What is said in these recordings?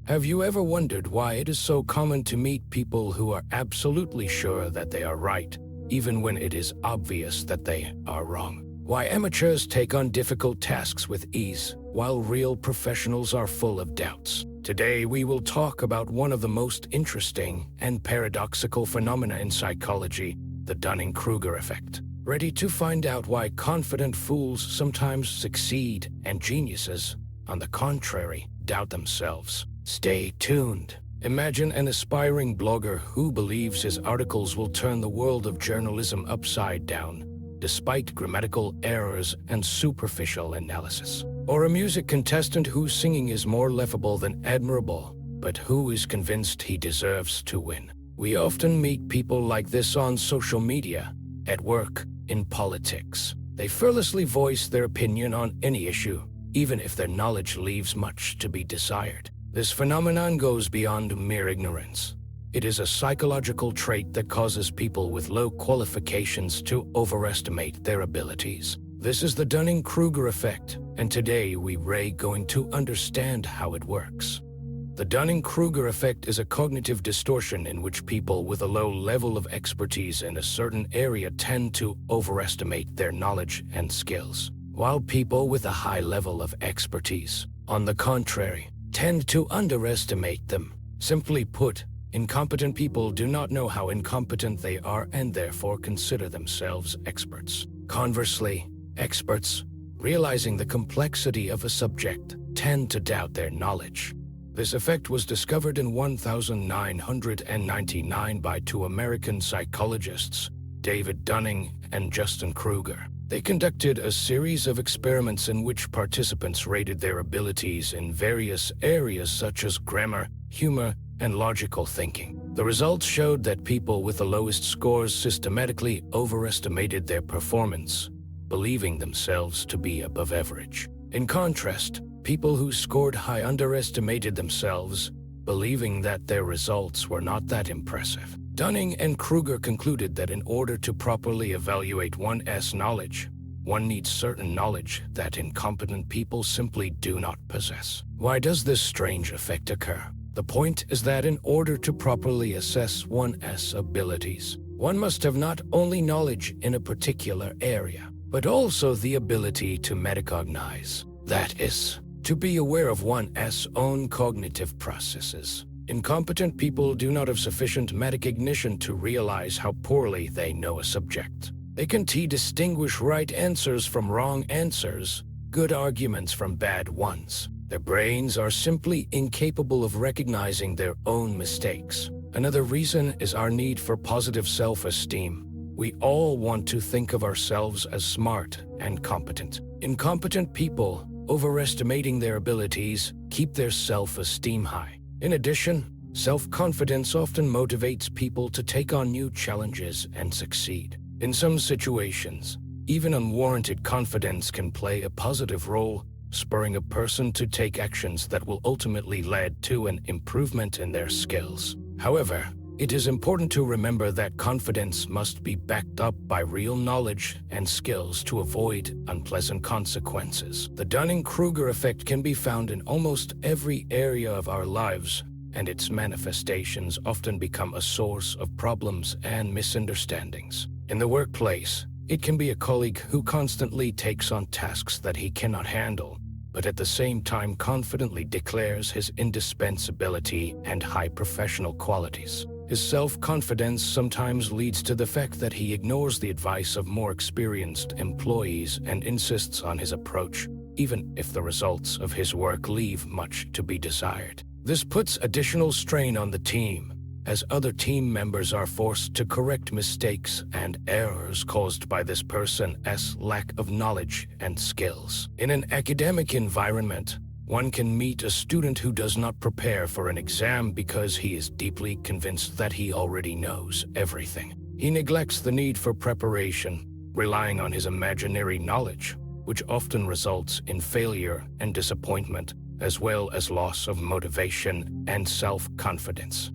Have you ever wondered why it is so common to meet people who are absolutely sure that they are right, even when it is obvious that they are wrong? Why amateurs take on difficult tasks with ease, while real professionals are full of doubts? Today we will talk about one of the most interesting and paradoxical phenomena in psychology, the Dunning-Kruger Effect. Ready to find out why confident fools sometimes succeed and geniuses, on the contrary, doubt themselves? Stay tuned. Imagine an aspiring blogger who believes his articles will turn the world of journalism upside down, despite grammatical errors and superficial analysis. Or a music contestant whose singing is more laughable than admirable, but who is convinced he deserves to win. We often meet people like this on social media, at work, in politics. They fearlessly voice their opinion on any issue, even if their knowledge leaves much to be desired. This phenomenon goes beyond mere ignorance. It is a psychological trait that causes people with low qualifications to overestimate their abilities. This is the Dunning-Kruger Effect, and today we're going to understand how it works. The Dunning-Kruger Effect is a cognitive distortion in which people with a low level of expertise in a certain area tend to overestimate their knowledge and skills, while people with a high level of expertise, on the contrary, tend to underestimate them. Simply put, incompetent people do not know how incompetent they are and therefore consider themselves experts. Conversely, experts, realizing the complexity of a subject, tend to doubt their knowledge. This effect was discovered in 1999 by two American psychologists, David Dunning and Justin Kruger. They conducted a series of experiments in which participants rated their abilities in various areas such as grammar, humor, and logical thinking. The results showed that people with the lowest scores systematically overestimated their performance, believing themselves to be above average. In contrast, people who scored high underestimated themselves, believing that their results were not that impressive. Dunning and Kruger concluded that in order to properly evaluate one's knowledge, one needs certain knowledge that incompetent people simply do not possess. Why does this strange effect occur? The point is that in order to properly assess one's abilities, one must have not only knowledge in a particular area, but also the ability to metacognize. That is, to be aware of one's own cognitive processes. Incompetent people do not have sufficient metacognition to realize how poorly they know a subject. They can distinguish right answers from wrong answers, good arguments from bad ones. Their brains are simply incapable of recognizing their own mistakes. Another reason is our need for positive self-esteem. We all want to think of ourselves as smart and competent. Incompetent people, overestimating their abilities, keep their self-esteem high. In addition, self-confidence often motivates people to take on new challenges and succeed. In some situations, even unwarranted confidence can play a positive role, spurring a person to take actions that will ultimately lead to an improvement in their skills. However, it is important to remember that confidence must be backed up by real knowledge and skills to avoid unpleasant consequences. The Dunning-Kruger effect can be found in almost every area of our lives, and its manifestations often become a source of problems and misunderstandings. In the workplace, it can be a colleague who constantly takes on tasks that he cannot handle, but at the same time confidently declares his indispensability and high professional qualities. His self-confidence sometimes leads to the fact that he ignores the advice of more experienced employees and insists on his approach, even if the results of his work leave much to be desired. This puts additional strain on the team, as other team members are forced to correct mistakes and errors caused by this person's lack of knowledge and skills. In an academic environment, one can meet a student who does not prepare for an exam because he is deeply convinced that he already knows everything. He neglects the need for preparation, relying on his imaginary knowledge, which often results in failure and disappointment, as well as loss of motivation and self-confidence.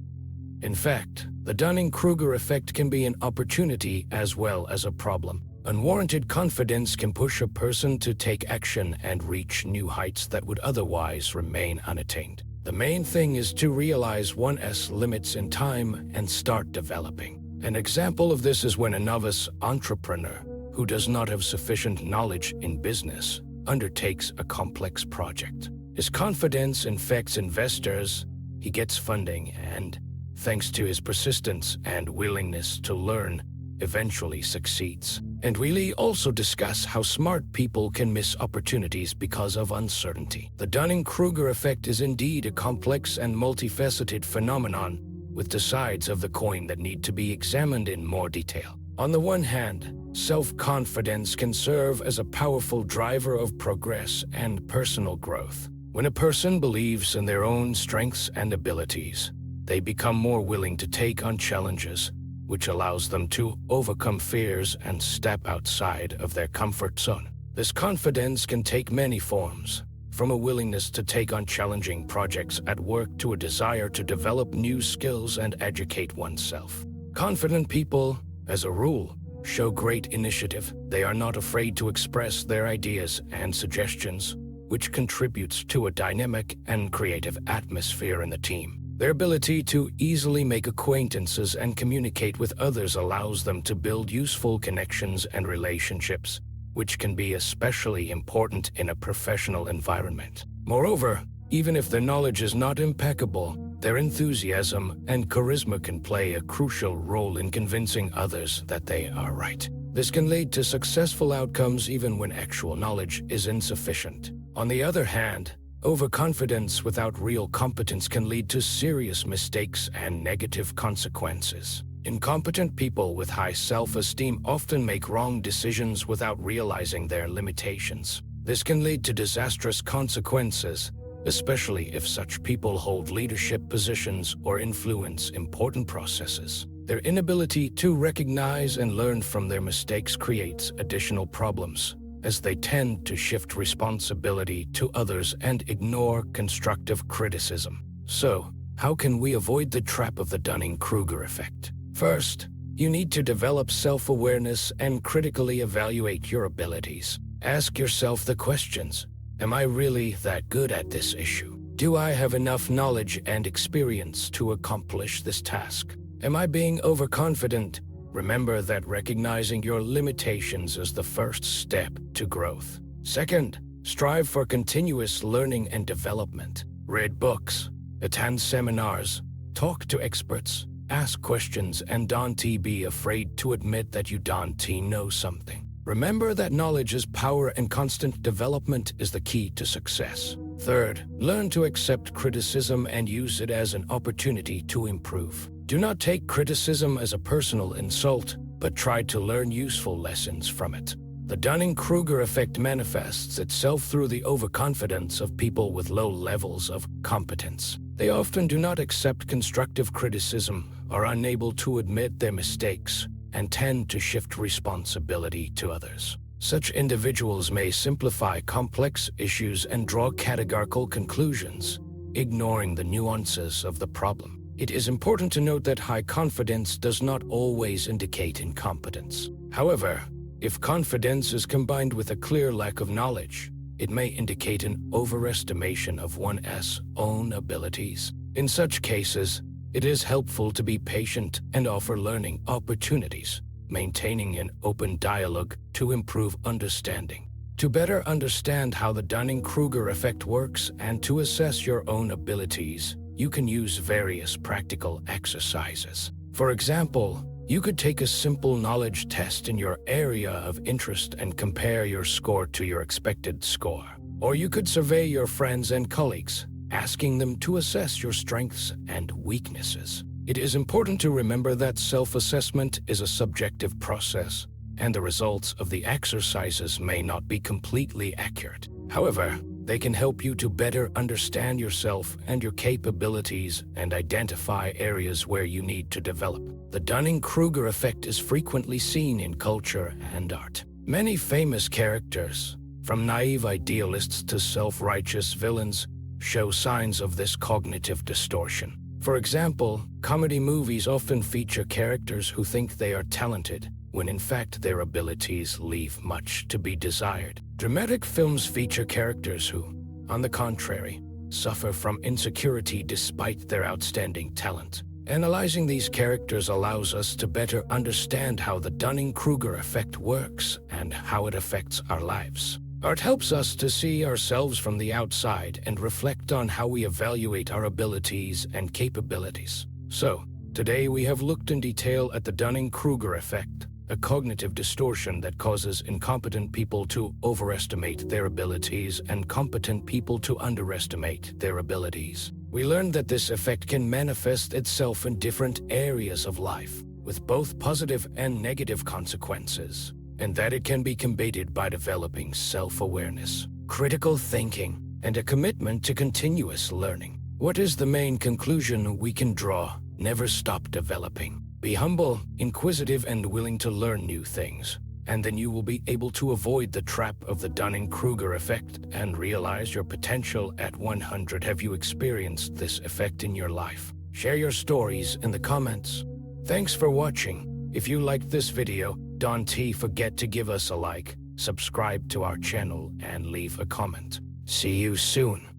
In fact, the Dunning-Kruger effect can be an opportunity as well as a problem. Unwarranted confidence can push a person to take action and reach new heights that would otherwise remain unattained. The The main thing is to realize one's limits in time and start developing. An example of this is when a novice entrepreneur who does not have sufficient knowledge in business undertakes a complex project. His confidence infects investors, he gets funding, and, thanks to his persistence and willingness to learn, eventually succeeds. And we'll also discuss how smart people can miss opportunities because of uncertainty. The Dunning-Kruger effect is indeed a complex and multifaceted phenomenon, with the sides of the coin that need to be examined in more detail. On the one hand, self-confidence can serve as a powerful driver of progress and personal growth. When a person believes in their own strengths and abilities, they become more willing to take on challenges, which allows them to overcome fears and step outside of their comfort zone. This confidence can take many forms, from a willingness to take on challenging projects at work to a desire to develop new skills and educate oneself. Confident people, as a rule, show great initiative. They are not afraid to express their ideas and suggestions, which contributes to a dynamic and creative atmosphere in the team. Their ability to easily make acquaintances and communicate with others allows them to build useful connections and relationships, which can be especially important in a professional environment. Moreover, even if their knowledge is not impeccable, their enthusiasm and charisma can play a crucial role in convincing others that they are right. This can lead to successful outcomes even when actual knowledge is insufficient. On the other hand, overconfidence without real competence can lead to serious mistakes and negative consequences. Incompetent people with high self-esteem often make wrong decisions without realizing their limitations. This can lead to disastrous consequences, especially if such people hold leadership positions or influence important processes. Their inability to recognize and learn from their mistakes creates additional problems, as they tend to shift responsibility to others and ignore constructive criticism. So, how can we avoid the trap of the Dunning-Kruger effect? First, you need to develop self-awareness and critically evaluate your abilities. Ask yourself the questions: am I really that good at this issue? Do I have enough knowledge and experience to accomplish this task? Am I being overconfident? Remember that recognizing your limitations is the first step to growth. Second, strive for continuous learning and development. Read books, attend seminars, talk to experts, ask questions, and don't be afraid to admit that you don't know something. Remember that knowledge is power and constant development is the key to success. Third, learn to accept criticism and use it as an opportunity to improve. Do not take criticism as a personal insult, but try to learn useful lessons from it. The Dunning-Kruger effect manifests itself through the overconfidence of people with low levels of competence. They often do not accept constructive criticism, are unable to admit their mistakes, and tend to shift responsibility to others. Such individuals may simplify complex issues and draw categorical conclusions, ignoring the nuances of the problem. It is important to note that high confidence does not always indicate incompetence. However, if confidence is combined with a clear lack of knowledge, it may indicate an overestimation of one's own abilities. In such cases, it is helpful to be patient and offer learning opportunities, maintaining an open dialogue to improve understanding. To better understand how the Dunning-Kruger effect works and to assess your own abilities, you can use various practical exercises. For example, you could take a simple knowledge test in your area of interest and compare your score to your expected score. Or you could survey your friends and colleagues, asking them to assess your strengths and weaknesses. It is important to remember that self-assessment is a subjective process, and the results of the exercises may not be completely accurate. However, they can help you to better understand yourself and your capabilities and identify areas where you need to develop. The Dunning-Kruger effect is frequently seen in culture and art. Many famous characters, from naive idealists to self-righteous villains, show signs of this cognitive distortion. For example, comedy movies often feature characters who think they are talented, when in fact their abilities leave much to be desired. Dramatic films feature characters who, on the contrary, suffer from insecurity despite their outstanding talent. Analyzing these characters allows us to better understand how the Dunning-Kruger effect works and how it affects our lives. Art helps us to see ourselves from the outside and reflect on how we evaluate our abilities and capabilities. So, today we have looked in detail at the Dunning-Kruger effect, a cognitive distortion that causes incompetent people to overestimate their abilities and competent people to underestimate their abilities. We learned that this effect can manifest itself in different areas of life, with both positive and negative consequences, and that it can be combated by developing self-awareness, critical thinking, and a commitment to continuous learning. What is the main conclusion we can draw? Never stop developing. Be humble, inquisitive, and willing to learn new things. And then you will be able to avoid the trap of the Dunning-Kruger effect and realize your potential at 100. Have you experienced this effect in your life? Share your stories in the comments. Thanks for watching. If you liked this video, don't forget to give us a like, subscribe to our channel, and leave a comment. See you soon.